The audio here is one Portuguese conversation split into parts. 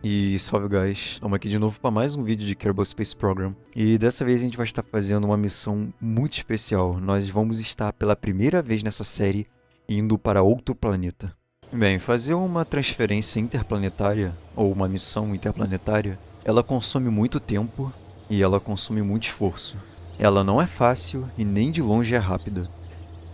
E salve guys, estamos aqui de novo para mais um vídeo de Kerbal Space Program. E dessa vez a gente vai estar fazendo uma missão muito especial. Nós vamos estar pela primeira vez nessa série indo para outro planeta. Bem, fazer uma transferência interplanetária ou uma missão interplanetária, ela consome muito tempo e ela consome muito esforço. Ela não é fácil e nem de longe é rápida.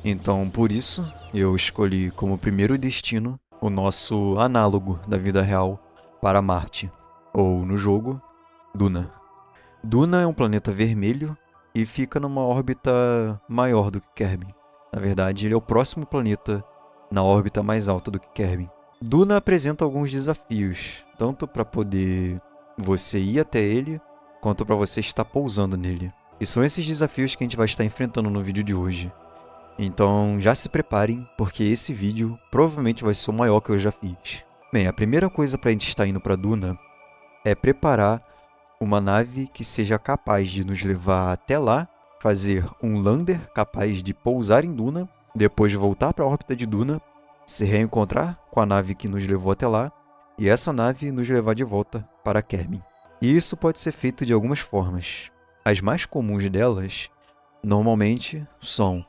Então, por isso, eu escolhi como primeiro destino o nosso análogo da vida real para Marte, ou no jogo, Duna. Duna é um planeta vermelho e fica numa órbita maior do que Kerbin. Na verdade, ele é o próximo planeta na órbita mais alta do que Kerbin. Duna apresenta alguns desafios, tanto para poder você ir até ele, quanto para você estar pousando nele. E são esses desafios que a gente vai estar enfrentando no vídeo de hoje. Então já se preparem, porque esse vídeo provavelmente vai ser o maior que eu já fiz. Bem, a primeira coisa para a gente estar indo para Duna é preparar uma nave que seja capaz de nos levar até lá, fazer um lander capaz de pousar em Duna, depois voltar para a órbita de Duna, se reencontrar com a nave que nos levou até lá, e essa nave nos levar de volta para Kerbin. E isso pode ser feito de algumas formas. As mais comuns delas, normalmente, são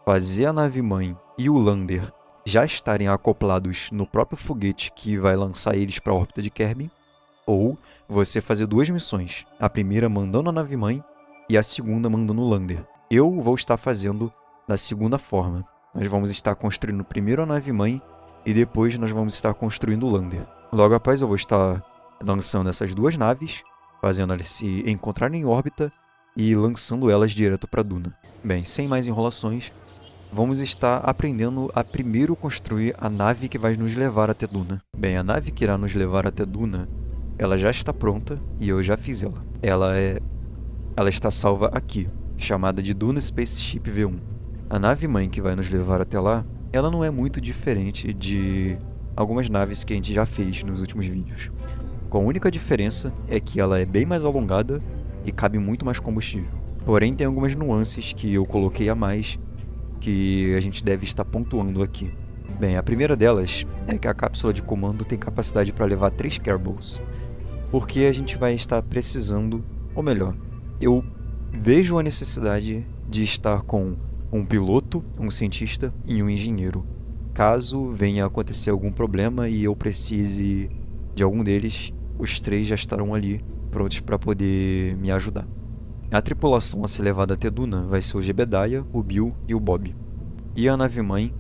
fazer a nave-mãe e o lander já estarem acoplados no próprio foguete que vai lançar eles para a órbita de Kerbin, ou você fazer duas missões, a primeira mandando a nave-mãe e a segunda mandando o lander. Eu vou estar fazendo da segunda forma. Nós vamos estar construindo primeiro a nave-mãe e depois nós vamos estar construindo o lander. Logo após eu vou estar lançando essas duas naves, fazendo elas se encontrarem em órbita e lançando elas direto para Duna. Bem, sem mais enrolações, vamos estar aprendendo a primeiro construir a nave que vai nos levar até Duna. Bem, a nave que irá nos levar até Duna, ela já está pronta e eu já fiz ela. Ela está salva aqui, chamada de Duna Spaceship V1. A nave-mãe que vai nos levar até lá, ela não é muito diferente de algumas naves que a gente já fez nos últimos vídeos. Com a única diferença é que ela é bem mais alongada e cabe muito mais combustível. Porém, tem algumas nuances que eu coloquei a mais que a gente deve estar pontuando aqui. Bem, a primeira delas é que a cápsula de comando tem capacidade para levar 3 Kerbals, porque a gente vai estar precisando, ou melhor, eu vejo a necessidade de estar com um piloto, um cientista e um engenheiro. Caso venha a acontecer algum problema e eu precise de algum deles, os 3 já estarão ali prontos para poder me ajudar. A tripulação a ser levada até Duna vai ser o Jebediah, o Bill e o Bob. E a nave-mãe,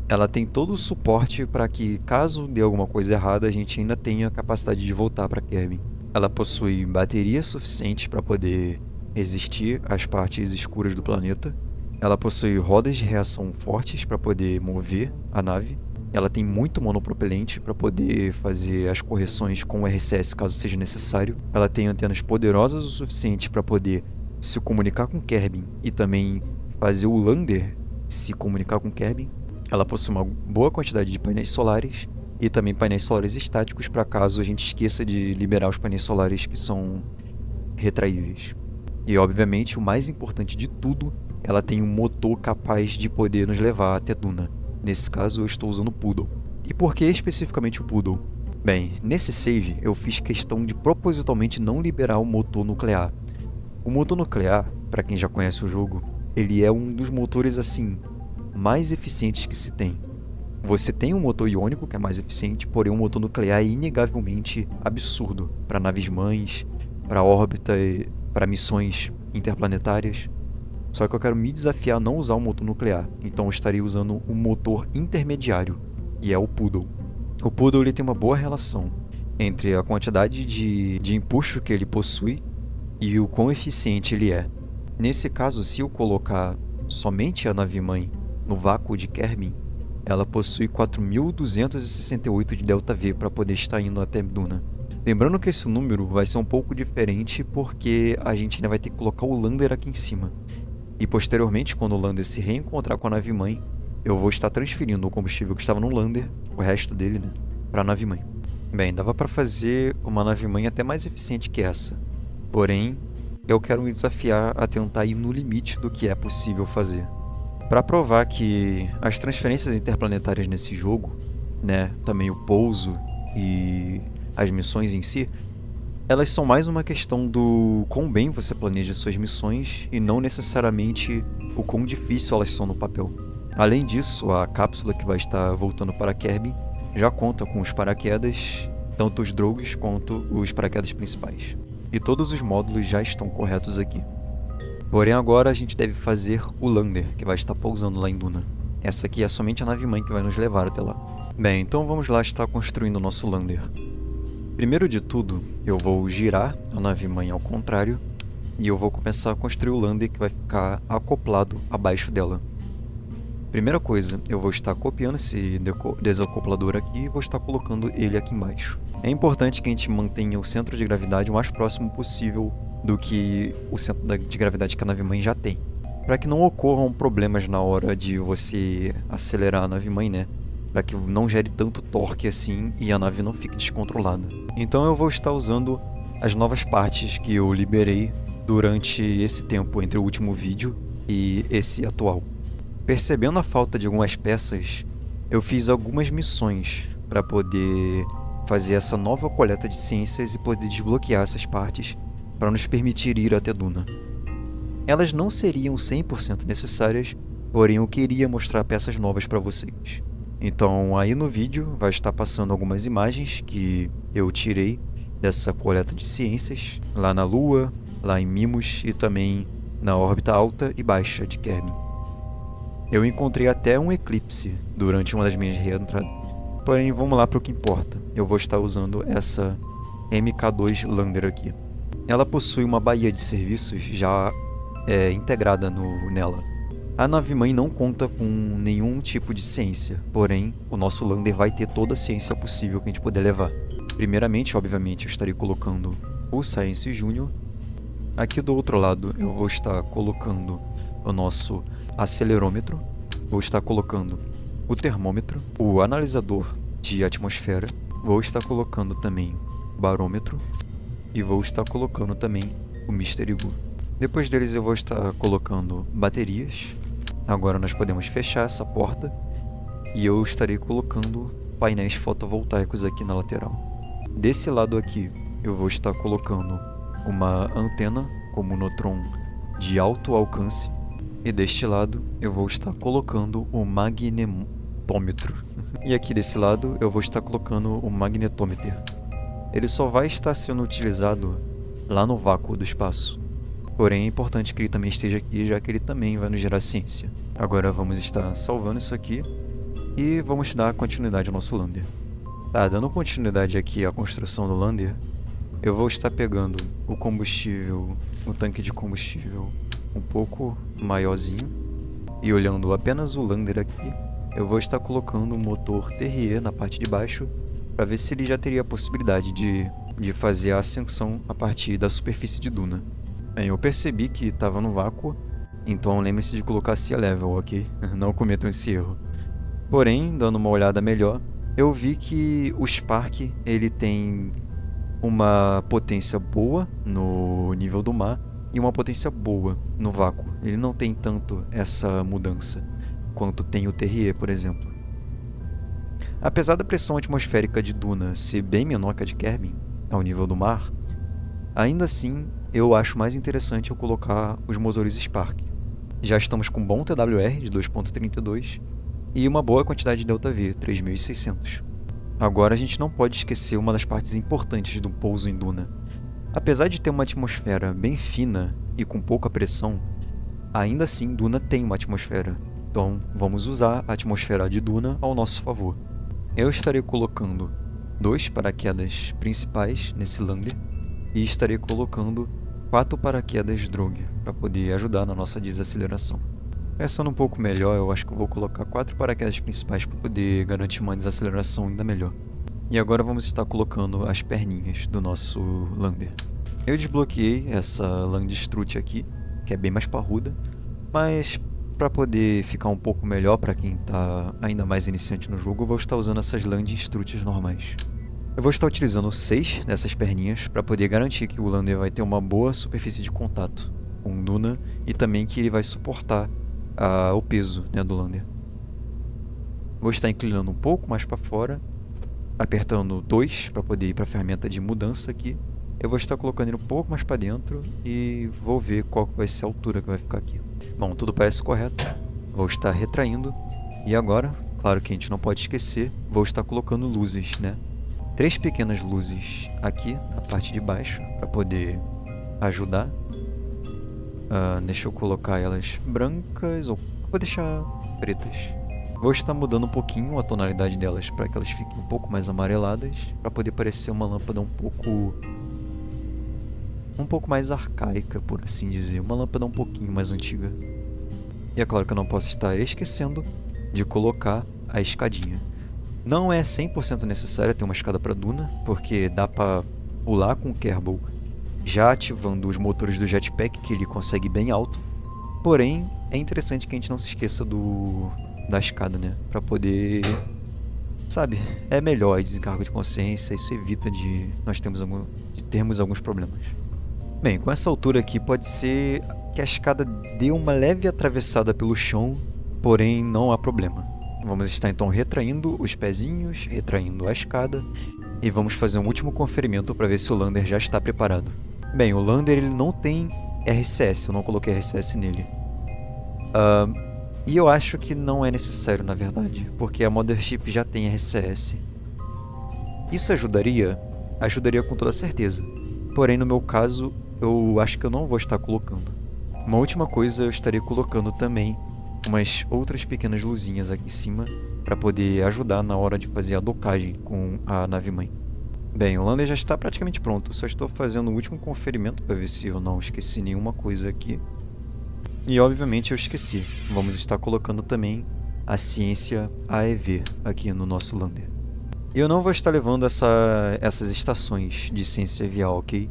ela tem todo o suporte para que, caso dê alguma coisa errada, a gente ainda tenha a capacidade de voltar para Kerbin. Ela possui bateria suficiente para poder resistir às partes escuras do planeta. Ela possui rodas de reação fortes para poder mover a nave. Ela tem muito monopropelente para poder fazer as correções com o RCS caso seja necessário. Ela tem antenas poderosas o suficiente para poder se comunicar com Kerbin e também fazer o lander se comunicar com Kerbin. Ela possui uma boa quantidade de painéis solares e também painéis solares estáticos para caso a gente esqueça de liberar os painéis solares que são retraíveis. E obviamente o mais importante de tudo, ela tem um motor capaz de poder nos levar até Duna. Nesse caso eu estou usando o Poodle. E por que especificamente o Poodle? Bem, nesse save eu fiz questão de propositalmente não liberar o motor nuclear. O motor nuclear, para quem já conhece o jogo, ele é um dos motores assim mais eficientes que se tem. Você tem um motor iônico que é mais eficiente, porém o motor nuclear é inegavelmente absurdo para naves-mães, para órbita e para missões interplanetárias. Só que eu quero me desafiar a não usar o motor nuclear, então eu estarei usando um motor intermediário, e é o Poodle. O Poodle ele tem uma boa relação entre a quantidade de empuxo que ele possui e o quão eficiente ele é. Nesse caso, se eu colocar somente a nave-mãe no vácuo de Kerbin, ela possui 4.268 de ΔV para poder estar indo até Duna. Lembrando que esse número vai ser um pouco diferente porque a gente ainda vai ter que colocar o lander aqui em cima. E posteriormente, quando o lander se reencontrar com a nave-mãe, eu vou estar transferindo o combustível que estava no lander, o resto dele, para a nave-mãe. Bem, dava para fazer uma nave-mãe até mais eficiente que essa. Porém, eu quero me desafiar a tentar ir no limite do que é possível fazer. Para provar que as transferências interplanetárias nesse jogo, também o pouso e as missões em si, elas são mais uma questão do quão bem você planeja suas missões e não necessariamente o quão difícil elas são no papel. Além disso, a cápsula que vai estar voltando para Kerbin já conta com os paraquedas, tanto os drogues quanto os paraquedas principais. E todos os módulos já estão corretos aqui. Porém agora a gente deve fazer o lander, que vai estar pousando lá em Duna. Essa aqui é somente a nave-mãe que vai nos levar até lá. Bem, então vamos lá estar construindo o nosso lander. Primeiro de tudo, eu vou girar a nave-mãe ao contrário e eu vou começar a construir o lander que vai ficar acoplado abaixo dela. Primeira coisa, eu vou estar copiando esse desacoplador aqui e vou estar colocando ele aqui embaixo. É importante que a gente mantenha o centro de gravidade o mais próximo possível do que o centro de gravidade que a nave-mãe já tem, para que não ocorram problemas na hora de você acelerar a nave-mãe, né? Para que não gere tanto torque assim e a nave não fique descontrolada. Então eu vou estar usando as novas partes que eu liberei durante esse tempo entre o último vídeo e esse atual. Percebendo a falta de algumas peças, eu fiz algumas missões para poder fazer essa nova coleta de ciências e poder desbloquear essas partes para nos permitir ir até Duna. Elas não seriam 100% necessárias, porém eu queria mostrar peças novas para vocês. Então aí no vídeo vai estar passando algumas imagens que eu tirei dessa coleta de ciências, lá na Lua, lá em Mimos e também na órbita alta e baixa de Kerbin. Eu encontrei até um eclipse durante uma das minhas reentradas. Porém, vamos lá para o que importa. Eu vou estar usando essa MK2 Lander aqui. Ela possui uma baía de serviços já integrada nela. A nave-mãe não conta com nenhum tipo de ciência, porém, o nosso Lander vai ter toda a ciência possível que a gente puder levar. Primeiramente, obviamente, eu estarei colocando o Science Junior. Aqui do outro lado, eu vou estar colocando o nosso acelerômetro, vou estar colocando o termômetro, o analisador de atmosfera, vou estar colocando também o barômetro e vou estar colocando também o Mystery Gu. Depois deles eu vou estar colocando baterias. Agora nós podemos fechar essa porta e eu estarei colocando painéis fotovoltaicos aqui na lateral. Desse lado aqui eu vou estar colocando uma antena como Notron de alto alcance e deste lado eu vou estar colocando o magnetômetro. E aqui desse lado eu vou estar colocando o magnetômetro. Ele só vai estar sendo utilizado lá no vácuo do espaço. Porém é importante que ele também esteja aqui, já que ele também vai nos gerar ciência. Agora vamos estar salvando isso aqui e vamos dar continuidade ao nosso lander. Tá, dando continuidade aqui à construção do lander, eu vou estar pegando o combustível, o tanque de combustível um pouco maiorzinho e olhando apenas o lander aqui, eu vou estar colocando o motor Terrier na parte de baixo para ver se ele já teria a possibilidade de fazer a ascensão a partir da superfície de Duna. Bem, eu percebi que estava no vácuo, então lembre-se de colocar Sea Level, ok? Não cometam esse erro. Porém, dando uma olhada melhor, eu vi que o Spark ele tem uma potência boa no nível do mar e uma potência boa no vácuo. Ele não tem tanto essa mudança quanto tem o Terrier, por exemplo. Apesar da pressão atmosférica de Duna ser bem menor que a de Kerbin, ao nível do mar, ainda assim eu acho mais interessante eu colocar os motores Spark. Já estamos com um bom TWR de 2.32 e uma boa quantidade de ΔV, 3600. Agora a gente não pode esquecer uma das partes importantes do pouso em Duna. Apesar de ter uma atmosfera bem fina e com pouca pressão, ainda assim Duna tem uma atmosfera. Então vamos usar a atmosfera de Duna ao nosso favor. Eu estarei colocando 2 paraquedas principais nesse lander e estarei colocando 4 paraquedas drogue para poder ajudar na nossa desaceleração. Pensando um pouco melhor, eu acho que eu vou colocar 4 paraquedas principais para poder garantir uma desaceleração ainda melhor. E agora vamos estar colocando as perninhas do nosso lander. Eu desbloqueei essa Land Strut aqui, que é bem mais parruda, mas para poder ficar um pouco melhor para quem está ainda mais iniciante no jogo, eu vou estar usando essas Land Struts normais. Eu vou estar utilizando 6 dessas perninhas para poder garantir que o lander vai ter uma boa superfície de contato com Duna e também que ele vai suportar o peso, né, do lander. Vou estar inclinando um pouco mais para fora. apertando 2 para poder ir para a ferramenta de mudança aqui. Eu vou estar colocando ele um pouco mais para dentro e vou ver qual vai ser a altura que vai ficar aqui. Bom, tudo parece correto. Vou estar retraindo. E agora, claro que a gente não pode esquecer, vou estar colocando luzes, né? 3 pequenas luzes aqui na parte de baixo para poder ajudar. Deixa eu colocar elas brancas ou vou deixar pretas. Vou estar mudando um pouquinho a tonalidade delas para que elas fiquem um pouco mais amareladas, para poder parecer uma lâmpada um pouco mais arcaica, por assim dizer, uma lâmpada um pouquinho mais antiga. E é claro que eu não posso estar esquecendo de colocar a escadinha. Não é 100% necessário ter uma escada para Duna, porque dá para pular com o Kerbal já ativando os motores do jetpack, que ele consegue bem alto. Porém, é interessante que a gente não se esqueça da escada, né? Pra poder... Sabe, é melhor a descarga de consciência, isso evita de termos alguns problemas. Bem, com essa altura aqui pode ser que a escada dê uma leve atravessada pelo chão, porém não há problema. Vamos estar então retraindo os pezinhos, retraindo a escada e vamos fazer um último conferimento para ver se o lander já está preparado. Bem, o lander ele não tem RCS, eu não coloquei RCS nele. E eu acho que não é necessário, na verdade, porque a Mothership já tem RCS. Isso ajudaria? Ajudaria com toda certeza. Porém, no meu caso, eu acho que eu não vou estar colocando. Uma última coisa, eu estarei colocando também umas outras pequenas luzinhas aqui em cima para poder ajudar na hora de fazer a docagem com a nave-mãe. Bem, o lander já está praticamente pronto, só estou fazendo o último conferimento para ver se eu não esqueci nenhuma coisa aqui. E obviamente eu esqueci. Vamos estar colocando também a ciência AEV aqui no nosso lander. Eu não vou estar levando essas estações de ciência avial, ok?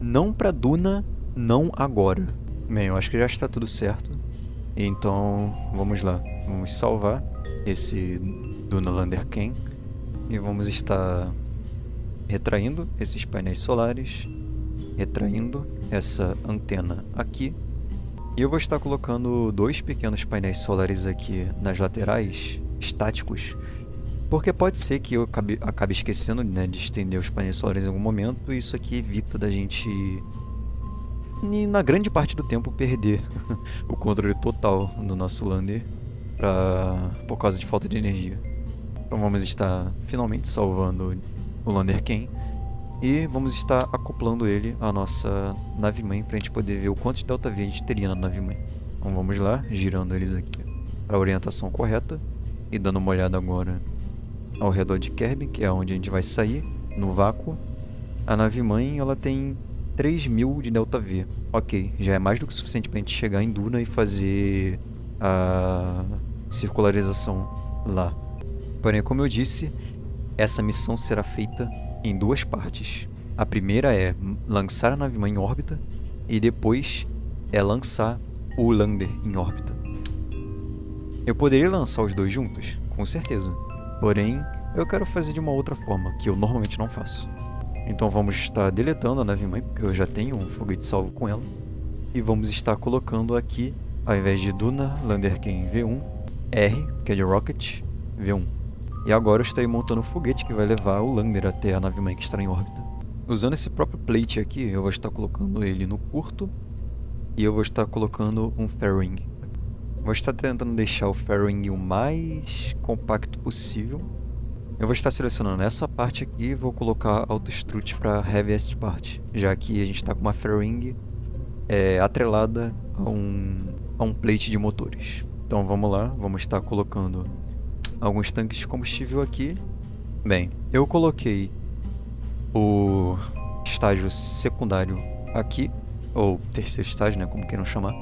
Não para Duna, não agora. Bem, eu acho que já está tudo certo. Então, vamos lá. Vamos salvar esse Duna Lander Ken. E vamos estar retraindo esses painéis solares. Retraindo essa antena aqui. E eu vou estar colocando 2 pequenos painéis solares aqui nas laterais, estáticos. Porque pode ser que eu acabe esquecendo, né, de estender os painéis solares em algum momento. E isso aqui evita da gente... E na grande parte do tempo perder o controle total do nosso lander por causa de falta de energia. Então vamos estar finalmente salvando o lander Ken e vamos estar acoplando ele à nossa nave-mãe para a gente poder ver o quanto de delta-v a gente teria na nave-mãe. Então vamos lá, girando eles aqui para a orientação correta e dando uma olhada agora ao redor de Kerbin, que é onde a gente vai sair, no vácuo. A nave-mãe ela tem 3.000 de delta-v. Ok, já é mais do que o suficiente para a gente chegar em Duna e fazer a circularização lá. Porém, como eu disse, essa missão será feita em 2 partes. A primeira é lançar a nave-mãe em órbita e depois é lançar o lander em órbita. Eu poderia lançar os 2 juntos, com certeza. Porém, eu quero fazer de uma outra forma, que eu normalmente não faço. Então vamos estar deletando a nave-mãe, porque eu já tenho um foguete salvo com ela. E vamos estar colocando aqui, ao invés de Duna Lander Ken V1, R, que é de Rocket, V1. E agora eu estarei montando um foguete que vai levar o lander até a nave-mãe que estará em órbita. Usando esse próprio plate aqui, eu vou estar colocando ele no curto. E eu vou estar colocando um fairing. Vou estar tentando deixar o fairing o mais compacto possível. Eu vou estar selecionando essa parte aqui e vou colocar autostrut para heaviest part, já que a gente está com uma fairing atrelada a um plate de motores. Então vamos lá, vamos estar colocando alguns tanques de combustível aqui. Bem, eu coloquei o estágio secundário aqui, ou terceiro estágio, né, como queiram chamar,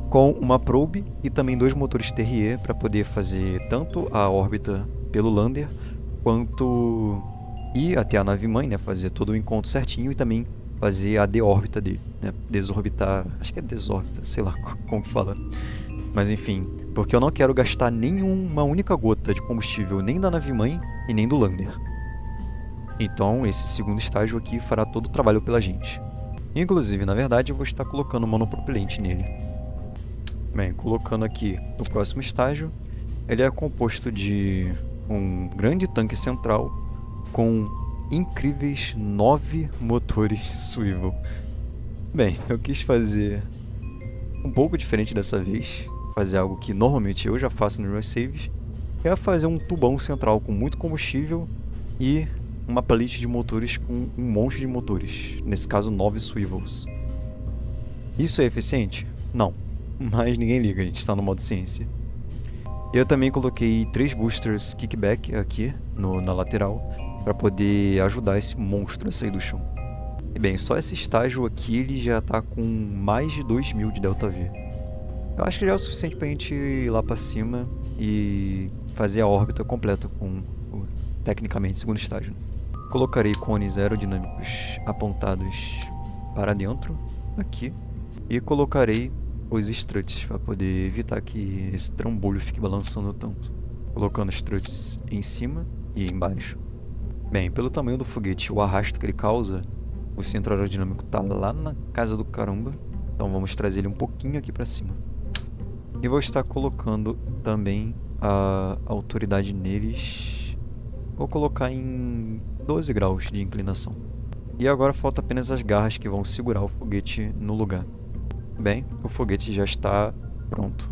com uma probe e também 2 motores TRE para poder fazer tanto a órbita pelo lander, quanto ir até a nave-mãe, né, fazer todo o encontro certinho e também fazer a deórbita dele, né, desorbitar, acho que é desórbita, sei lá como que fala. Mas enfim, porque eu não quero gastar nenhuma única gota de combustível nem da nave-mãe e nem do lander. Então esse segundo estágio aqui fará todo o trabalho pela gente. Inclusive, na verdade, eu vou estar colocando monopropelente nele. Bem, colocando aqui o próximo estágio, ele é composto de um grande tanque central com incríveis 9 motores swivel. Bem, eu quis fazer um pouco diferente dessa vez, fazer algo que normalmente eu já faço nos meus saves, que é fazer um tubão central com muito combustível e uma palete de motores com um monte de motores, nesse caso 9 swivels. Isso é eficiente? Não, mas ninguém liga, a gente está no modo ciência. Eu também coloquei 3 boosters kickback aqui na lateral para poder ajudar esse monstro a sair do chão. E bem, só esse estágio aqui ele já tá com mais de 2000 de delta V. Eu acho que já é o suficiente pra gente ir lá pra cima e fazer a órbita completa com tecnicamente, segundo estágio. Colocarei cones aerodinâmicos apontados para dentro, aqui, e colocarei os struts para poder evitar que esse trambolho fique balançando tanto. Colocando struts em cima e embaixo. Bem, pelo tamanho do foguete e o arrasto que ele causa, o centro aerodinâmico tá lá na casa do caramba, então vamos trazer ele um pouquinho aqui para cima. E vou estar colocando também a autoridade neles. Vou colocar em 12 graus de inclinação. E agora falta apenas as garras que vão segurar o foguete no lugar. Bem, o foguete já está pronto.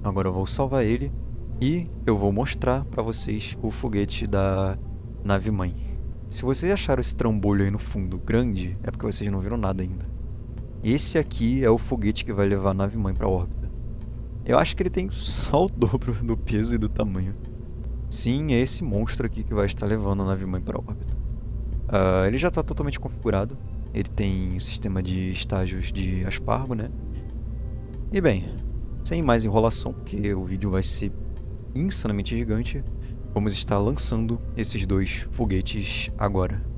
Agora eu vou salvar ele e eu vou mostrar para vocês o foguete da nave-mãe. Se vocês acharam esse trambolho aí no fundo grande, é porque vocês não viram nada ainda. Esse aqui é o foguete que vai levar a nave-mãe para a órbita. Eu acho que ele tem só o dobro do peso e do tamanho. Sim, é esse monstro aqui que vai estar levando a nave-mãe para a órbita. Ele já está totalmente configurado. Ele tem sistema de estágios de aspargo, né? E bem, sem mais enrolação, porque o vídeo vai ser insanamente gigante, vamos estar lançando esses 2 foguetes agora.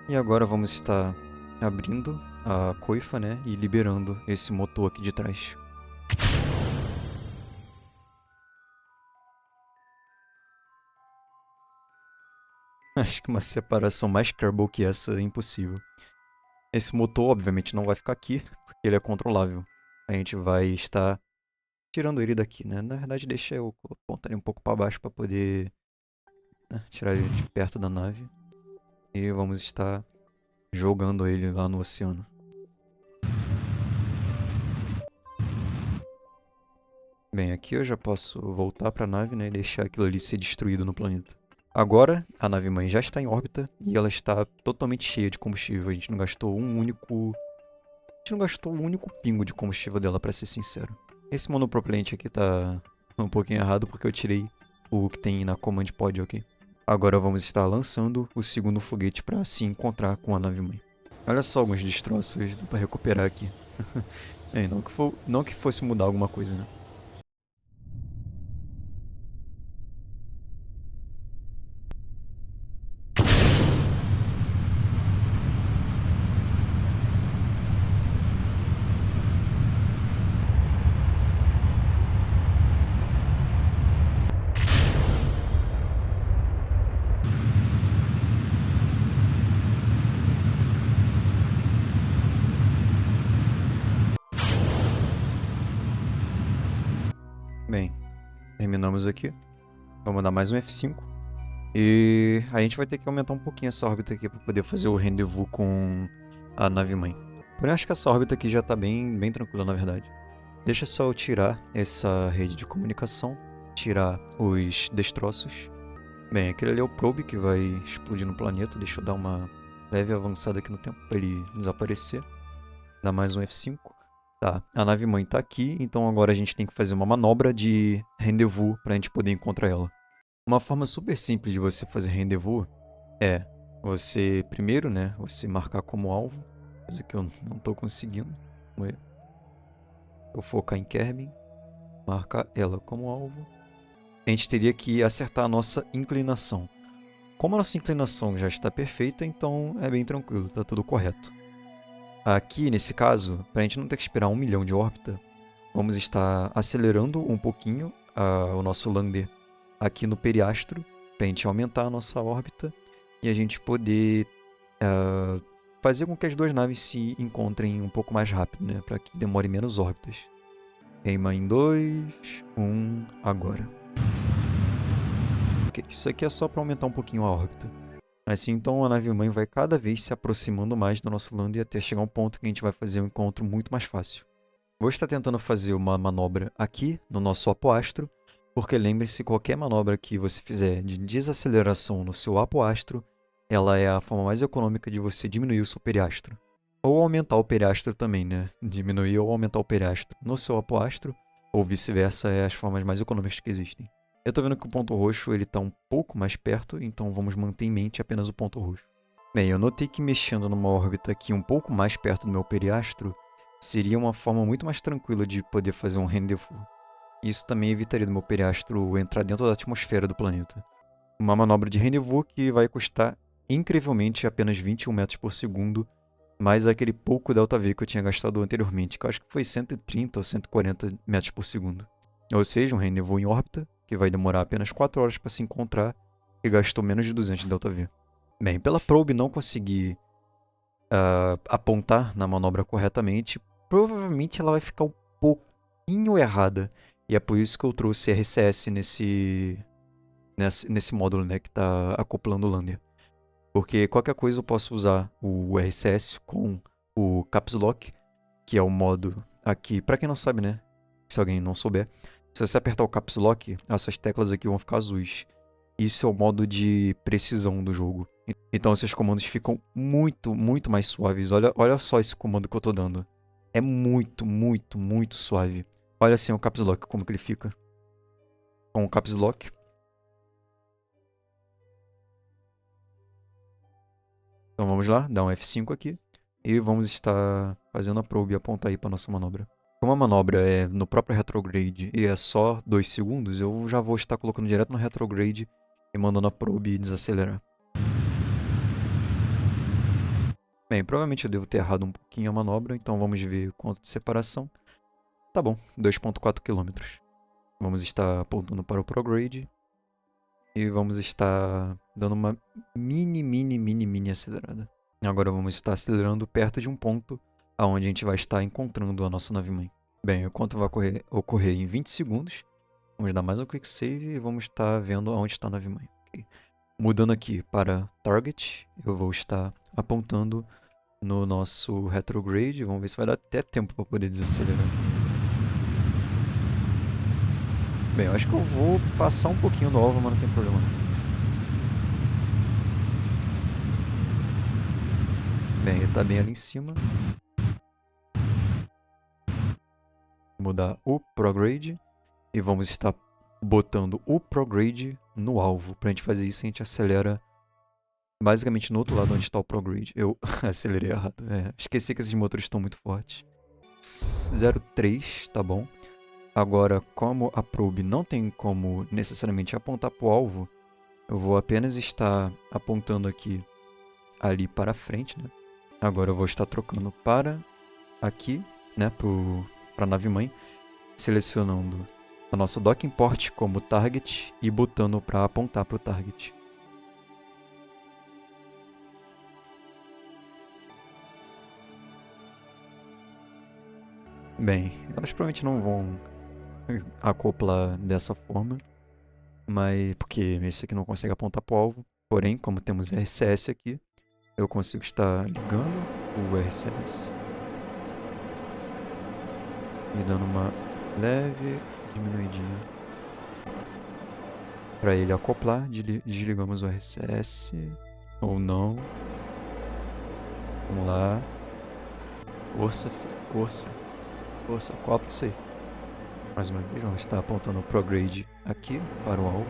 E agora vamos estar abrindo a coifa, né, e liberando esse motor aqui de trás. Acho que uma separação mais Kerbal que essa é impossível. Esse motor, obviamente, não vai ficar aqui, porque ele é controlável. A gente vai estar tirando ele daqui, né? Na verdade, deixa eu apontar ele um pouco para baixo para poder, né, tirar ele de perto da nave. E vamos estar jogando ele lá no oceano. Bem, aqui eu já posso voltar para a nave, né, e deixar aquilo ali ser destruído no planeta. Agora, a nave-mãe já está em órbita e ela está totalmente cheia de combustível. A gente não gastou um único pingo de combustível dela, para ser sincero. Esse monopropelente aqui tá um pouquinho errado porque eu tirei o que tem na Command Pod, ok? Agora vamos estar lançando o segundo foguete para se encontrar com a nave-mãe. Olha só alguns destroços, dá para recuperar aqui. Não que fosse mudar alguma coisa, né? Bem, terminamos aqui. Vamos dar mais um F5. E a gente vai ter que aumentar um pouquinho essa órbita aqui para poder fazer o rendezvous com a nave-mãe. Porém, acho que essa órbita aqui já está bem tranquila, na verdade. Deixa só eu tirar essa rede de comunicação, tirar os destroços. Bem, aquele ali é o probe que vai explodir no planeta. Deixa eu dar uma leve avançada aqui no tempo para ele desaparecer. Dá mais um F5. Tá, a nave-mãe tá aqui, então agora a gente tem que fazer uma manobra de rendezvous para a gente poder encontrar ela. Uma forma super simples de você fazer rendezvous é você, primeiro, né, você marcar como alvo, coisa que eu não tô conseguindo. Eu focar em Kerbin, marcar ela como alvo. A gente teria que acertar a nossa inclinação. Como a nossa inclinação já está perfeita, então é bem tranquilo, tá tudo correto. Aqui, nesse caso, para a gente não ter que esperar 1 milhão de órbita, vamos estar acelerando um pouquinho o nosso lander aqui no periastro, para a gente aumentar a nossa órbita e a gente poder fazer com que as duas naves se encontrem um pouco mais rápido, né? Para que demore menos órbitas. Queima em 2, 1, agora. Ok, isso aqui é só para aumentar um pouquinho a órbita. Assim, então, a nave-mãe vai cada vez se aproximando mais do nosso lander até chegar a um ponto que a gente vai fazer um encontro muito mais fácil. Vou estar tentando fazer uma manobra aqui, no nosso apoastro, porque lembre-se, qualquer manobra que você fizer de desaceleração no seu apoastro, ela é a forma mais econômica de você diminuir o seu periastro. Ou aumentar o periastro também, né? Diminuir ou aumentar o periastro no seu apoastro, ou vice-versa, é as formas mais econômicas que existem. Eu tô vendo que o ponto roxo ele tá um pouco mais perto, então vamos manter em mente apenas o ponto roxo. Bem, eu notei que mexendo numa órbita aqui um pouco mais perto do meu periastro, seria uma forma muito mais tranquila de poder fazer um rendezvous. Isso também evitaria do meu periastro entrar dentro da atmosfera do planeta. Uma manobra de rendezvous que vai custar incrivelmente apenas 21 metros por segundo, mais aquele pouco ΔV que eu tinha gastado anteriormente, que eu acho que foi 130 ou 140 metros por segundo. Ou seja, um rendezvous em órbita, que vai demorar apenas 4 horas para se encontrar e gastou menos de 200 de ΔV. Bem, pela probe não conseguir apontar na manobra corretamente, provavelmente ela vai ficar um pouquinho errada. E é por isso que eu trouxe RCS nesse módulo, né, que está acoplando o lander. Porque qualquer coisa eu posso usar o RCS com o Caps Lock, que é o modo aqui, para quem não sabe, né, se alguém não souber, se você apertar o Caps Lock, as suas teclas aqui vão ficar azuis. Isso é o modo de precisão do jogo. Então esses comandos ficam muito, muito mais suaves. Olha só esse comando que eu tô dando. É muito, muito, muito suave. Olha assim o Caps Lock, como que ele fica. Com o Caps Lock. Então vamos lá, dá um F5 aqui. E vamos estar fazendo a probe e apontar aí para nossa manobra. Como a manobra é no próprio retrograde e é só 2 segundos, eu já vou estar colocando direto no retrograde e mandando a probe desacelerar. Bem, provavelmente eu devo ter errado um pouquinho a manobra, então vamos ver quanto de separação. Tá bom, 2,4 km. Vamos estar apontando para o prograde e vamos estar dando uma mini acelerada. Agora vamos estar acelerando perto de um ponto aonde a gente vai estar encontrando a nossa nave-mãe. Bem, o encontro vai ocorrer em 20 segundos. Vamos dar mais um quick save e vamos estar vendo aonde está a nave-mãe. Okay. Mudando aqui para Target, eu vou estar apontando no nosso retrograde. Vamos ver se vai dar até tempo para poder desacelerar. Bem, eu acho que eu vou passar um pouquinho do alvo, mas não tem problema não. Bem, ele está bem ali em cima. Mudar o prograde e vamos estar botando o prograde no alvo. Para a gente fazer isso, a gente acelera basicamente no outro lado onde está o prograde. Eu acelerei errado. Esqueci que esses motores estão muito fortes. 0,3, tá bom. Agora, como a probe não tem como necessariamente apontar para o alvo, eu vou apenas estar apontando aqui, ali para frente, né? Agora eu vou estar trocando para aqui, né, para a nave-mãe, selecionando a nossa docking port como target e botando para apontar para o target. Bem, elas provavelmente não vão acoplar dessa forma, mas porque esse aqui não consegue apontar para o alvo. Porém, como temos RCS aqui, eu consigo estar ligando o RCS e dando uma leve diminuidinha para ele acoplar. Desligamos o RCS ou não. Vamos lá. Força, força, força, acopla isso aí. Mais uma vez, vamos estar apontando o prograde aqui para o alvo.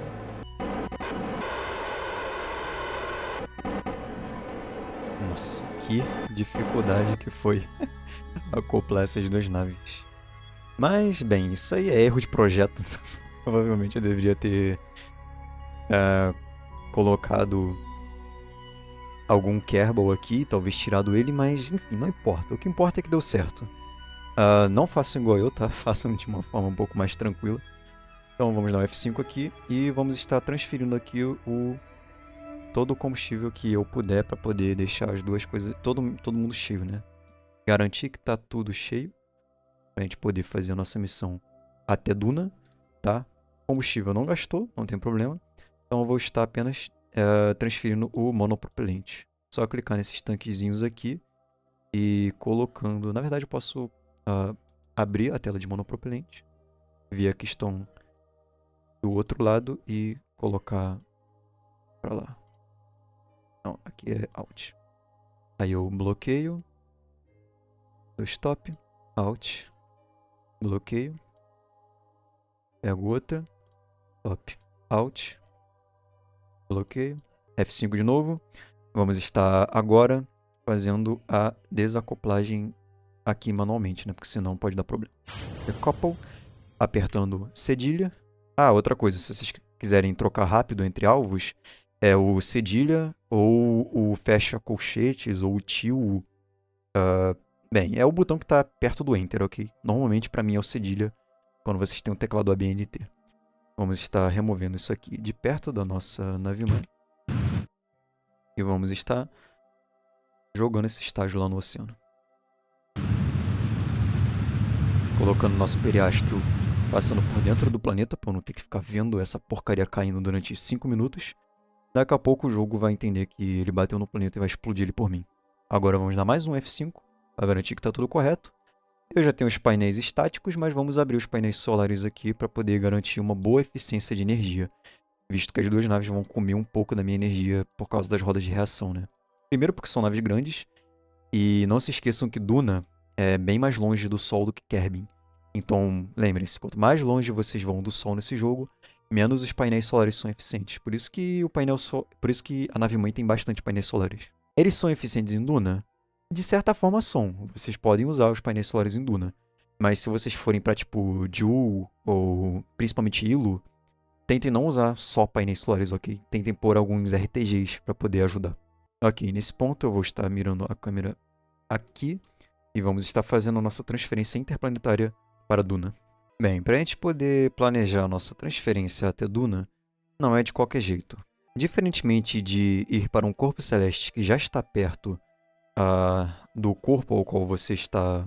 Nossa, que dificuldade que foi acoplar essas duas naves. Mas, bem, isso aí é erro de projeto. Provavelmente eu deveria ter colocado algum Kerbal aqui, talvez tirado ele, mas enfim, não importa. O que importa é que deu certo. Não façam igual eu, tá? Façam de uma forma um pouco mais tranquila. Então vamos dar um F5 aqui e vamos estar transferindo aqui todo o combustível que eu puder para poder deixar as duas coisas, todo mundo cheio, né? Garantir que tá tudo cheio pra gente poder fazer a nossa missão até Duna, tá? Combustível não gastou, não tem problema. Então eu vou estar apenas transferindo o monopropelente. Só clicar nesses tanquezinhos aqui e colocando... Na verdade eu posso abrir a tela de monopropelente, ver a questão do outro lado e colocar pra lá. Não, aqui é Alt. Aí eu bloqueio, dou Stop, Alt, bloqueio, pego outra, Stop, Alt, bloqueio, F5 de novo. Vamos estar agora fazendo a desacoplagem aqui manualmente, né? Porque senão pode dar problema. Decouple, apertando cedilha. Outra coisa, se vocês quiserem trocar rápido entre alvos, é o cedilha ou o fecha colchetes ou o tio. Bem, é o botão que está perto do Enter, ok? Normalmente para mim é o cedilha quando vocês têm um teclado ABNT. Vamos estar removendo isso aqui de perto da nossa nave-mãe. E vamos estar jogando esse estágio lá no oceano. Colocando nosso periastro passando por dentro do planeta, para eu não ter que ficar vendo essa porcaria caindo durante 5 minutos. Daqui a pouco o jogo vai entender que ele bateu no planeta e vai explodir ele por mim. Agora vamos dar mais um F5, para garantir que está tudo correto. Eu já tenho os painéis estáticos, mas vamos abrir os painéis solares aqui para poder garantir uma boa eficiência de energia, visto que as duas naves vão comer um pouco da minha energia por causa das rodas de reação, né? Primeiro porque são naves grandes, e não se esqueçam que Duna é bem mais longe do Sol do que Kerbin. Então, lembrem-se, quanto mais longe vocês vão do Sol nesse jogo, menos os painéis solares são eficientes. Por isso que a nave-mãe tem bastante painéis solares. Eles são eficientes em Duna? De certa forma são. Vocês podem usar os painéis solares em Duna. Mas se vocês forem para tipo Jool ou principalmente Ilo, tentem não usar só painéis solares, ok? Tentem pôr alguns RTGs para poder ajudar. Ok, nesse ponto eu vou estar mirando a câmera aqui e vamos estar fazendo a nossa transferência interplanetária para Duna. Bem, para a gente poder planejar a nossa transferência até Duna, não é de qualquer jeito. Diferentemente de ir para um corpo celeste que já está perto do corpo ao qual você está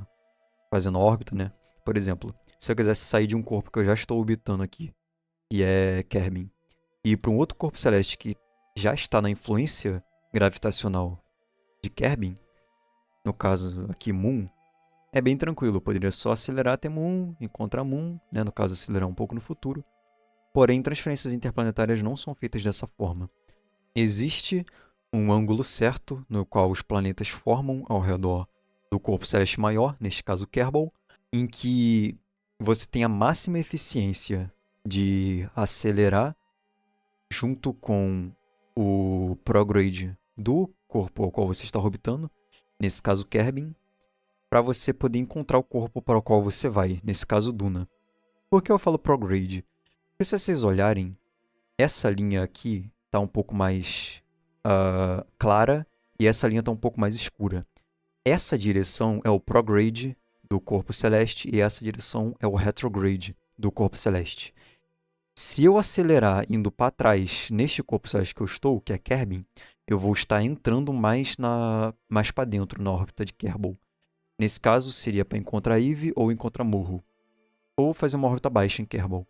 fazendo a órbita, né? Por exemplo, se eu quisesse sair de um corpo que eu já estou orbitando aqui, que é Kerbin, e ir para um outro corpo celeste que já está na influência gravitacional de Kerbin, no caso aqui Moon, é bem tranquilo. Eu poderia só acelerar até Moon, encontrar Moon, né? No caso acelerar um pouco no futuro. Porém, transferências interplanetárias não são feitas dessa forma. Existe um ângulo certo no qual os planetas formam ao redor do corpo celeste maior, neste caso Kerbal, em que você tem a máxima eficiência de acelerar junto com o prograde do corpo ao qual você está orbitando, nesse caso Kerbin, para você poder encontrar o corpo para o qual você vai, nesse caso Duna. Por que eu falo prograde? Porque se vocês olharem, essa linha aqui está um pouco mais clara e essa linha está um pouco mais escura. Essa direção é o prograde do corpo celeste e essa direção é o retrograde do corpo celeste. Se eu acelerar indo para trás neste corpo celeste que eu estou, que é Kerbin, eu vou estar entrando mais para dentro na órbita de Kerbal. Nesse caso, seria para encontrar Eve ou encontrar Morro, ou fazer uma órbita baixa em Kerbal.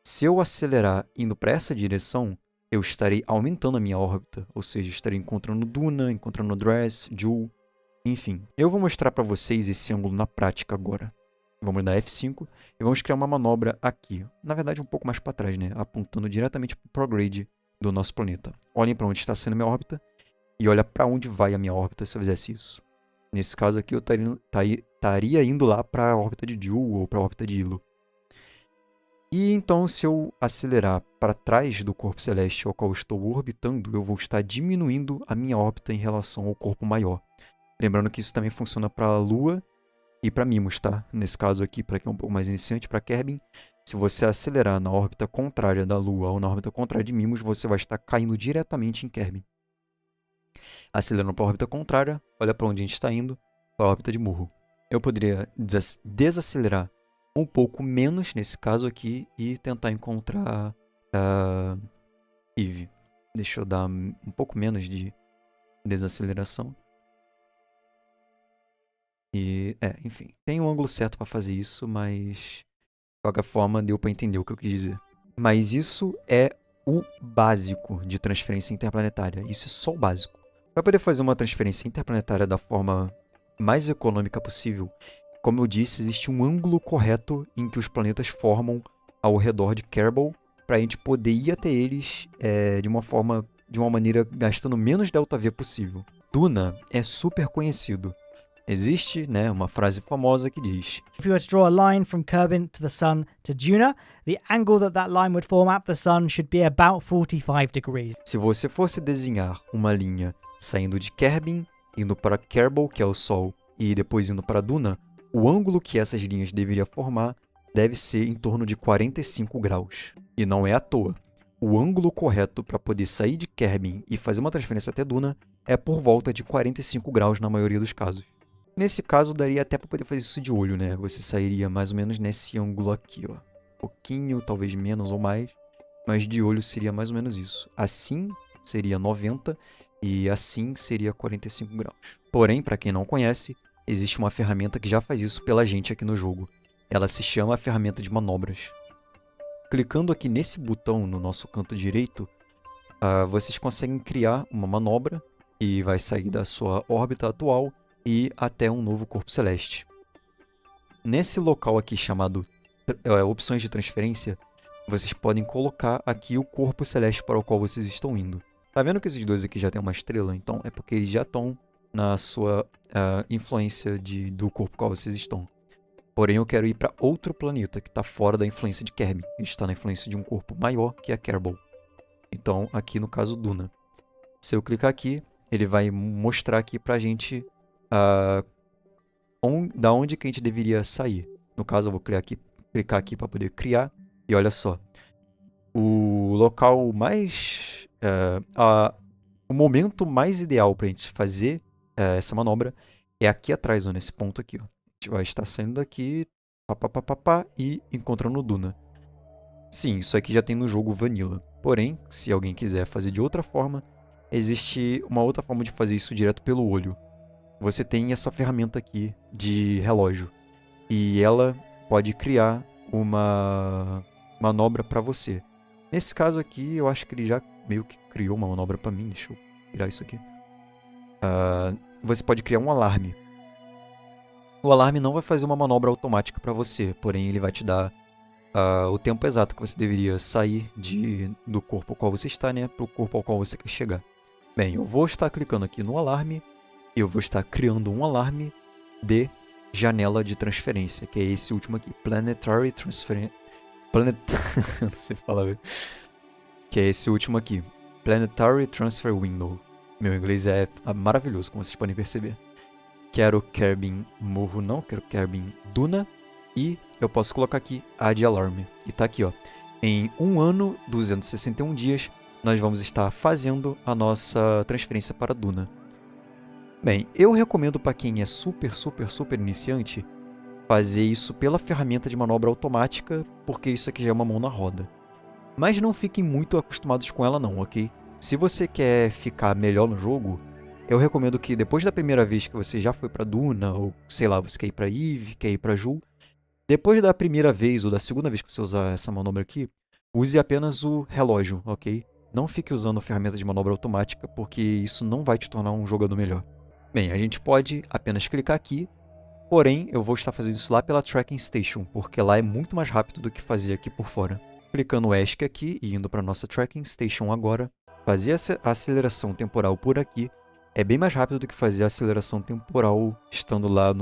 Se eu acelerar indo para essa direção, eu estarei aumentando a minha órbita, ou seja, estarei encontrando Duna, encontrando Dress, Jool, enfim. Eu vou mostrar para vocês esse ângulo na prática agora. Vamos dar F5 e vamos criar uma manobra aqui. Na verdade, um pouco mais para trás, né? Apontando diretamente para o prograde do nosso planeta. Olhem para onde está sendo a minha órbita e olha para onde vai a minha órbita se eu fizesse isso. Nesse caso aqui, eu estaria indo lá para a órbita de Jool ou para a órbita de Ilo. E então, se eu acelerar para trás do corpo celeste ao qual estou orbitando, eu vou estar diminuindo a minha órbita em relação ao corpo maior. Lembrando que isso também funciona para a Lua e para Mimos, tá? Nesse caso aqui, para quem é um pouco mais iniciante, para Kerbin, se você acelerar na órbita contrária da Lua ou na órbita contrária de Mimos, você vai estar caindo diretamente em Kerbin. Acelerando para a órbita contrária, olha para onde a gente está indo, para a órbita de Murro. Eu poderia desacelerar um pouco menos nesse caso aqui e tentar encontrar Eve. Deixa eu dar um pouco menos de desaceleração. E, enfim, tem um ângulo certo para fazer isso, mas de qualquer forma deu para entender o que eu quis dizer. Mas isso é o básico de transferência interplanetária. Isso é só o básico. Para poder fazer uma transferência interplanetária da forma mais econômica possível, como eu disse, existe um ângulo correto em que os planetas formam ao redor de Kerbal para a gente poder ir até eles de uma maneira gastando menos delta V possível. Duna é super conhecido. Existe, né, uma frase famosa que diz: If you were to draw a line from Kerbin to the Sun to Duna, the angle that line would form at the Sun should be about 45 degrees. Se você fosse desenhar uma linha saindo de Kerbin, indo para Kerbal, que é o Sol, e depois indo para Duna, o ângulo que essas linhas deveriam formar deve ser em torno de 45 graus. E não é à toa. O ângulo correto para poder sair de Kerbin e fazer uma transferência até Duna é por volta de 45 graus na maioria dos casos. Nesse caso, daria até para poder fazer isso de olho, né? Você sairia mais ou menos nesse ângulo aqui, ó. Um pouquinho, talvez menos ou mais, mas de olho seria mais ou menos isso. Assim seria 90 e assim seria 45 graus. Porém, para quem não conhece, existe uma ferramenta que já faz isso pela gente aqui no jogo. Ela se chama a ferramenta de manobras. Clicando aqui nesse botão no nosso canto direito, vocês conseguem criar uma manobra que vai sair da sua órbita atual e até um novo corpo celeste. Nesse local aqui chamado opções de transferência, vocês podem colocar aqui o corpo celeste para o qual vocês estão indo. Tá vendo que esses dois aqui já tem uma estrela? Então é porque eles já estão na sua influência do corpo qual vocês estão. Porém, eu quero ir para outro planeta que está fora da influência de Kerbin. Ele está na influência de um corpo maior, que é Kerbal. Então, aqui no caso Duna. Se eu clicar aqui, ele vai mostrar aqui para a gente da onde que a gente deveria sair. No caso, eu vou clicar aqui para poder criar. E olha só. O local mais... o momento mais ideal para a gente fazer essa manobra é aqui atrás, ó, nesse ponto aqui. Ó. A gente vai estar saindo daqui e encontrando o Duna. Sim, isso aqui já tem no jogo Vanilla. Porém, se alguém quiser fazer de outra forma, existe uma outra forma de fazer isso direto pelo olho. Você tem essa ferramenta aqui de relógio. E ela pode criar uma manobra para você. Nesse caso aqui, eu acho que ele já meio que criou uma manobra para mim. Deixa eu tirar isso aqui. Você pode criar um alarme. O alarme não vai fazer uma manobra automática para você, porém ele vai te dar o tempo exato que você deveria sair do corpo ao qual você está, né, para o corpo ao qual você quer chegar. Bem, eu vou estar clicando aqui no alarme e eu vou estar criando um alarme de janela de transferência, que é esse último aqui, Planetary Transfer... não sei falar, que é esse último aqui, Planetary Transfer Window. Meu inglês é maravilhoso, como vocês podem perceber. Quero Kerbin Murro, não, quero Kerbin Duna. E eu posso colocar aqui Add Alarm. E tá aqui, ó. Em 1 ano, 261 dias, nós vamos estar fazendo a nossa transferência para Duna. Bem, eu recomendo para quem é super iniciante fazer isso pela ferramenta de manobra automática, porque isso aqui já é uma mão na roda. Mas não fiquem muito acostumados com ela não, ok? Se você quer ficar melhor no jogo, eu recomendo que depois da primeira vez que você já foi para Duna, ou sei lá, você quer ir para Eve, quer ir para Jul, depois da primeira vez ou da segunda vez que você usar essa manobra aqui, use apenas o relógio, ok? Não fique usando a ferramenta de manobra automática, porque isso não vai te tornar um jogador melhor. Bem, a gente pode apenas clicar aqui, porém eu vou estar fazendo isso lá pela Tracking Station, porque lá é muito mais rápido do que fazer aqui por fora. Clicando o ESC aqui e indo para a nossa Tracking Station agora, fazer a aceleração temporal por aqui é bem mais rápido do que fazer a aceleração temporal estando lá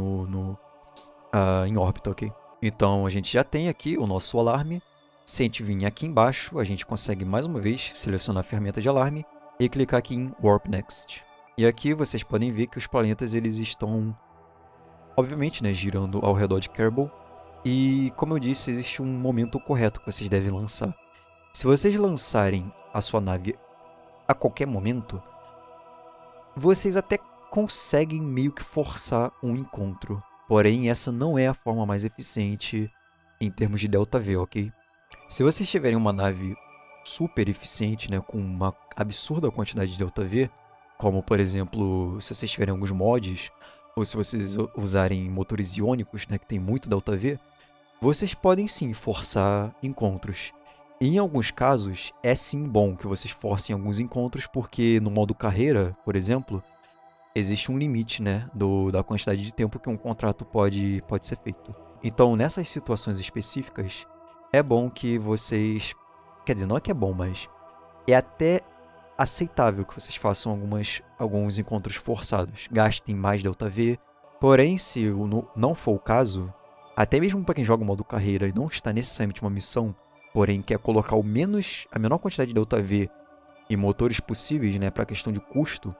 em órbita, ok? Então a gente já tem aqui o nosso alarme Se a gente vir aqui embaixo, a gente consegue mais uma vez selecionar a ferramenta de alarme e clicar aqui em Warp Next. E aqui vocês podem ver que os planetas eles estão, obviamente, né, girando ao redor de Kerbal. E, como eu disse, existe um momento correto que vocês devem lançar. Se vocês lançarem a sua nave a qualquer momento, vocês até conseguem meio que forçar um encontro. Porém, essa não é a forma mais eficiente em termos de Delta V, ok? Se vocês tiverem uma nave super eficiente, né, com uma absurda quantidade de Delta V, como por exemplo, se vocês tiverem alguns mods, ou se vocês usarem motores iônicos, né, que tem muito Delta V, vocês podem sim forçar encontros. Em alguns casos, é sim bom que vocês forcem alguns encontros, porque no modo carreira, por exemplo, existe um limite, né, da quantidade de tempo que um contrato pode ser feito. Então, nessas situações específicas, é bom que vocês... Quer dizer, não é que é bom, mas é até aceitável que vocês façam alguns encontros forçados. Gastem mais Delta V. Porém, se não for o caso, até mesmo para quem joga o modo carreira e não está necessariamente uma missão, porém quer colocar a menor quantidade de Delta V e motores possíveis, né, para a questão de custo,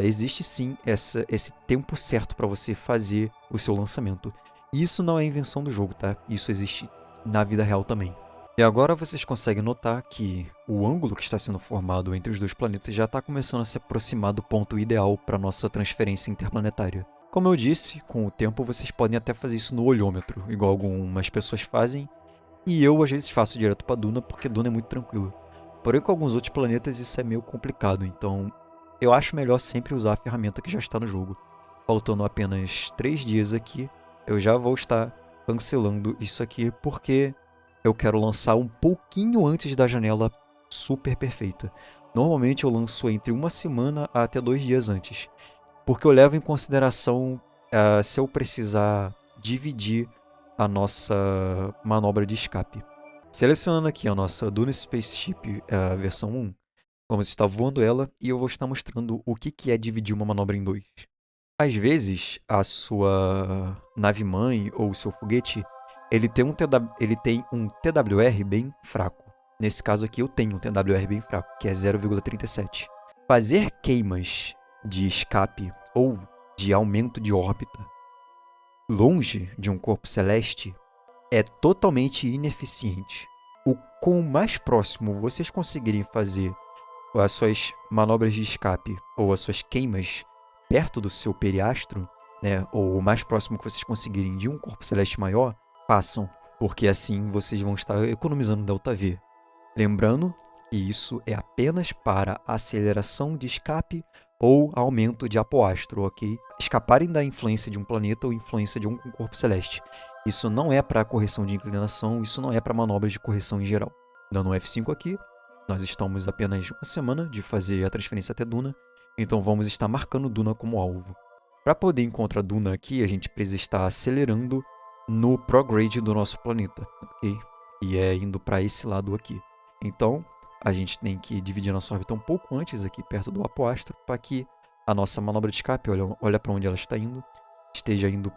existe sim esse tempo certo para você fazer o seu lançamento. E isso não é invenção do jogo, tá? Isso existe na vida real também. E agora vocês conseguem notar que o ângulo que está sendo formado entre os dois planetas já está começando a se aproximar do ponto ideal para nossa transferência interplanetária. Como eu disse, com o tempo vocês podem até fazer isso no olhômetro, igual algumas pessoas fazem, e eu às vezes faço direto para Duna porque Duna é muito tranquilo. Porém, com alguns outros planetas isso é meio complicado, então eu acho melhor sempre usar a ferramenta que já está no jogo. Faltando apenas 3 dias aqui, eu já vou estar cancelando isso aqui porque eu quero lançar um pouquinho antes da janela super perfeita. Normalmente eu lanço entre 1 semana até 2 dias antes, porque eu levo em consideração se eu precisar dividir a nossa manobra de escape. Selecionando aqui a nossa Duna Spaceship versão 1, vamos estar voando ela e eu vou estar mostrando o que é dividir uma manobra em 2. Às vezes, a sua nave-mãe ou o seu foguete, ele tem um TWR bem fraco. Nesse caso aqui eu tenho um TWR bem fraco, que é 0,37. Fazer queimas de escape ou de aumento de órbita longe de um corpo celeste é totalmente ineficiente. O quão mais próximo vocês conseguirem fazer as suas manobras de escape ou as suas queimas perto do seu periastro, né, ou o mais próximo que vocês conseguirem de um corpo celeste maior, façam, porque assim vocês vão estar economizando Delta V. Lembrando que isso é apenas para aceleração de escape ou aumento de apoastro, ok? Escaparem da influência de um planeta ou influência de um corpo celeste. Isso não é para correção de inclinação, isso não é para manobras de correção em geral. Dando um F5 aqui, nós estamos apenas 1 semana de fazer a transferência até Duna, então vamos estar marcando Duna como alvo. Para poder encontrar Duna aqui, a gente precisa estar acelerando no prograde do nosso planeta, ok? E é indo para esse lado aqui. Então, a gente tem que dividir a nossa órbita um pouco antes aqui, perto do apoastro, para que a nossa manobra de escape, olha para onde ela está indo, esteja indo,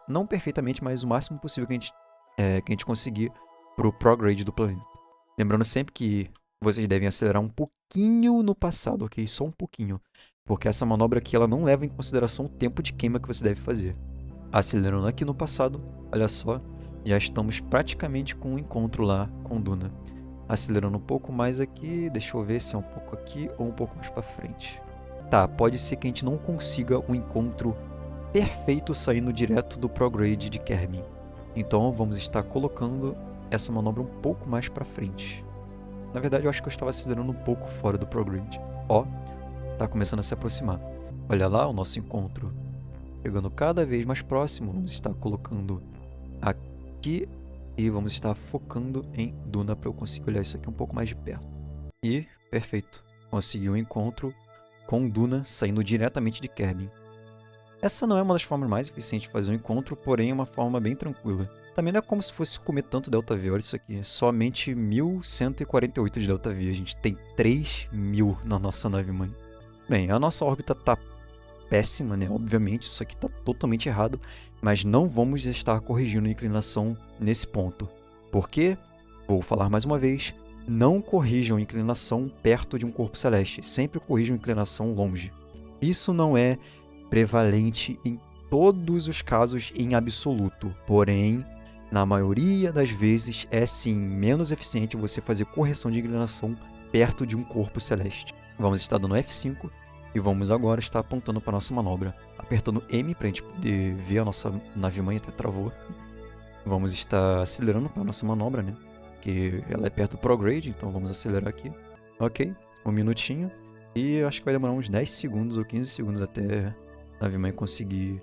não perfeitamente, mas o máximo possível que a gente conseguir para o prograde do planeta. Lembrando sempre que vocês devem acelerar um pouquinho no passado, ok? Só um pouquinho. Porque essa manobra aqui ela não leva em consideração o tempo de queima que você deve fazer. Acelerando aqui no passado, olha só, já estamos praticamente com um encontro lá com Duna. Acelerando um pouco mais aqui, deixa eu ver se é um pouco aqui ou um pouco mais para frente. Tá, pode ser que a gente não consiga um encontro perfeito saindo direto do prograde de Kerbin. Então vamos estar colocando essa manobra um pouco mais para frente. Na verdade eu acho que eu estava acelerando um pouco fora do prograde. Ó, tá começando a se aproximar. Olha lá o nosso encontro chegando cada vez mais próximo. Vamos estar colocando aqui e vamos estar focando em Duna para eu conseguir olhar isso aqui um pouco mais de perto. E, perfeito, consegui um encontro com Duna saindo diretamente de Kerbin. Essa não é uma das formas mais eficientes de fazer um encontro, porém é uma forma bem tranquila. Também não é como se fosse comer tanto Delta V, olha isso aqui, é somente 1148 de Delta V, a gente tem 3000 na nossa nave-mãe. Bem, a nossa órbita tá péssima, né? Obviamente, isso aqui tá totalmente errado, mas não vamos estar corrigindo a inclinação nesse ponto. Por quê? Vou falar mais uma vez, não corrijam inclinação perto de um corpo celeste, sempre corrijam inclinação longe. Isso não é prevalente em todos os casos em absoluto, porém, na maioria das vezes é sim menos eficiente você fazer correção de inclinação perto de um corpo celeste. Vamos estar dando F5 e vamos agora estar apontando para a nossa manobra, apertando M para a gente poder ver a nossa nave-mãe, até travou. Vamos estar acelerando para a nossa manobra, né? Que ela é perto do prograde, então vamos acelerar aqui. Ok, 1 minutinho. E acho que vai demorar uns 10 segundos ou 15 segundos até a nave-mãe conseguir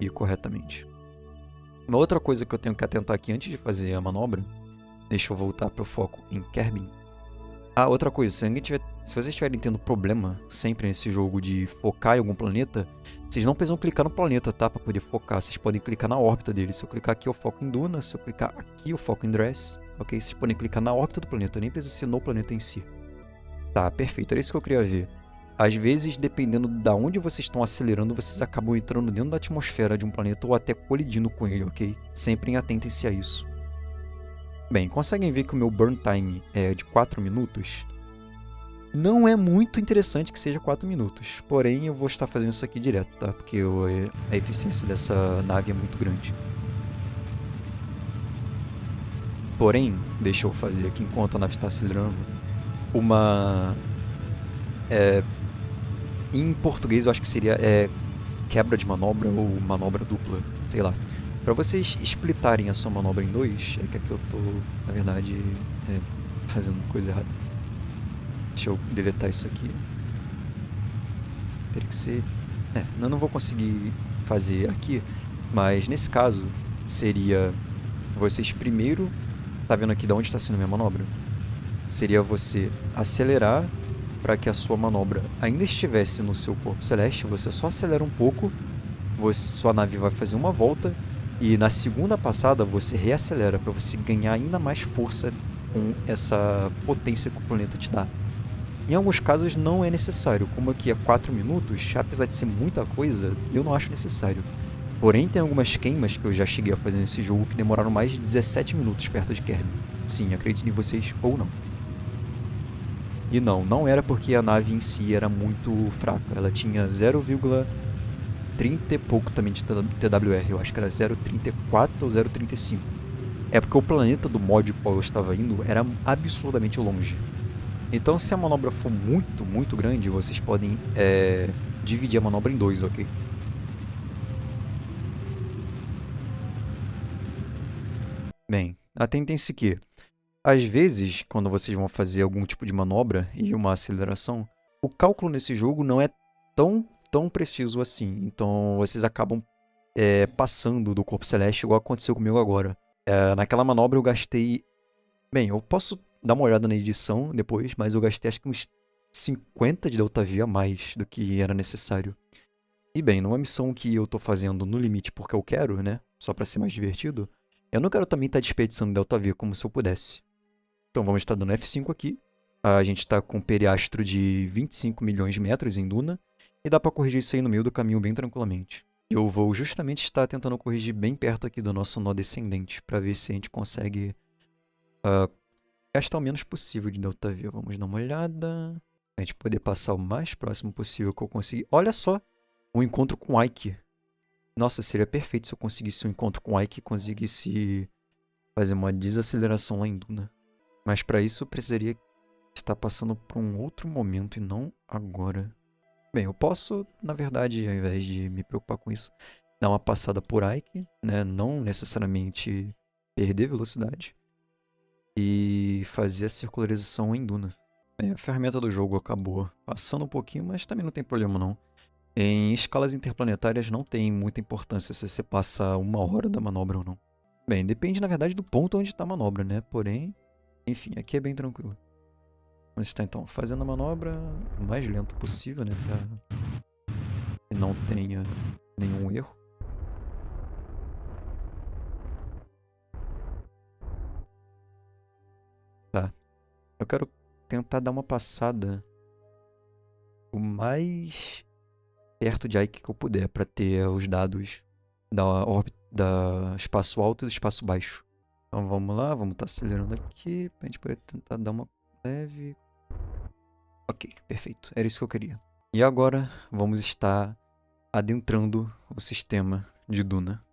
ir corretamente. Uma outra coisa que eu tenho que atentar aqui antes de fazer a manobra, deixa eu voltar para o foco em Kerbin. Outra coisa, se vocês estiverem tendo problema sempre nesse jogo de focar em algum planeta, vocês não precisam clicar no planeta, tá? Para poder focar, vocês podem clicar na órbita dele. Se eu clicar aqui eu foco em Duna, se eu clicar aqui eu foco em Dress, ok? Vocês podem clicar na órbita do planeta, nem precisa ser no planeta em si. Tá, perfeito, era isso que eu queria ver. Às vezes, dependendo de onde vocês estão acelerando, vocês acabam entrando dentro da atmosfera de um planeta ou até colidindo com ele, ok? Sempre atentem-se a isso. Bem, conseguem ver que o meu burn time é de 4 minutos? Não é muito interessante que seja 4 minutos, porém eu vou estar fazendo isso aqui direto, tá? Porque a eficiência dessa nave é muito grande. Porém, deixa eu fazer aqui enquanto a nave está acelerando, em português eu acho que seria quebra de manobra ou manobra dupla, sei lá. Para vocês splitarem a sua manobra em dois, é que aqui eu tô, na verdade, fazendo coisa errada. Deixa eu deletar isso aqui. Teria que ser... eu não vou conseguir fazer aqui, mas nesse caso seria vocês primeiro... Tá vendo aqui de onde está sendo minha manobra? Seria você acelerar para que a sua manobra ainda estivesse no seu corpo celeste. Você só acelera um pouco, sua nave vai fazer uma volta e na segunda passada você reacelera para você ganhar ainda mais força com essa potência que o planeta te dá. Em alguns casos não é necessário, como aqui é 4 minutos, apesar de ser muita coisa, eu não acho necessário. Porém, tem algumas queimas que eu já cheguei a fazer nesse jogo que demoraram mais de 17 minutos perto de Kerbin. Sim, acreditem em vocês ou não. E não era porque a nave em si era muito fraca. Ela tinha 0,30 e pouco também de TWR. Eu acho que era 0,34 ou 0,35. É porque o planeta do mod qual eu estava indo era absurdamente longe. Então, se a manobra for muito, muito grande, vocês podem dividir a manobra em dois, ok? Bem, atentem-se que, às vezes, quando vocês vão fazer algum tipo de manobra e uma aceleração, o cálculo nesse jogo não é tão preciso assim. Então, vocês acabam passando do corpo celeste, igual aconteceu comigo agora. Naquela manobra eu gastei... Bem, eu posso dar uma olhada na edição depois, mas eu gastei acho que uns 50 de Delta V a mais do que era necessário. E bem, numa missão que eu tô fazendo no limite porque eu quero, né? Só pra ser mais divertido, eu não quero também estar desperdiçando Delta V como se eu pudesse. Então vamos estar dando F5 aqui. A gente está com um periastro de 25 milhões de metros em Duna. E dá para corrigir isso aí no meio do caminho bem tranquilamente. Eu vou justamente estar tentando corrigir bem perto aqui do nosso nó descendente. Para ver se a gente consegue gastar o menos possível de Delta V. Vamos dar uma olhada. A gente poder passar o mais próximo possível que eu conseguir. Olha só! Um encontro com Ike. Nossa, seria perfeito se eu conseguisse um encontro com Ike e conseguisse fazer uma desaceleração lá em Duna. Mas para isso eu precisaria estar passando por um outro momento e não agora. Bem, eu posso, na verdade, ao invés de me preocupar com isso, dar uma passada por Ike, né? Não necessariamente perder velocidade. E fazer a circularização em Duna. A ferramenta do jogo acabou passando um pouquinho, mas também não tem problema não. Em escalas interplanetárias não tem muita importância se você passa 1 hora da manobra ou não. Bem, depende na verdade do ponto onde está a manobra, né? Porém, enfim, aqui é bem tranquilo. Vamos estar então fazendo a manobra o mais lento possível, né? Para que não tenha nenhum erro. Tá. Eu quero tentar dar uma passada o mais perto de Ike que eu puder para ter os dados da órbita, da espaço alto e do espaço baixo. Então vamos lá, vamos estar acelerando aqui pra gente poder tentar dar uma leve... Ok, perfeito. Era isso que eu queria. E agora vamos estar adentrando o sistema de Duna.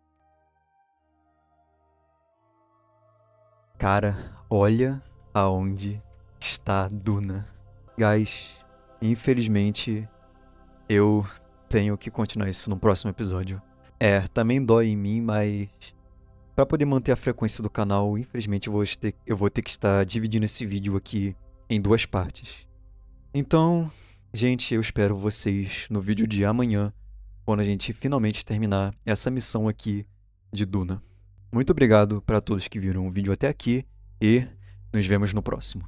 Cara, olha aonde está Duna. Guys, infelizmente eu tenho que continuar isso no próximo episódio. Também dói em mim, mas para poder manter a frequência do canal, infelizmente eu vou ter que estar dividindo esse vídeo aqui em 2 partes. Então, gente, eu espero vocês no vídeo de amanhã, quando a gente finalmente terminar essa missão aqui de Duna. Muito obrigado para todos que viram o vídeo até aqui e nos vemos no próximo.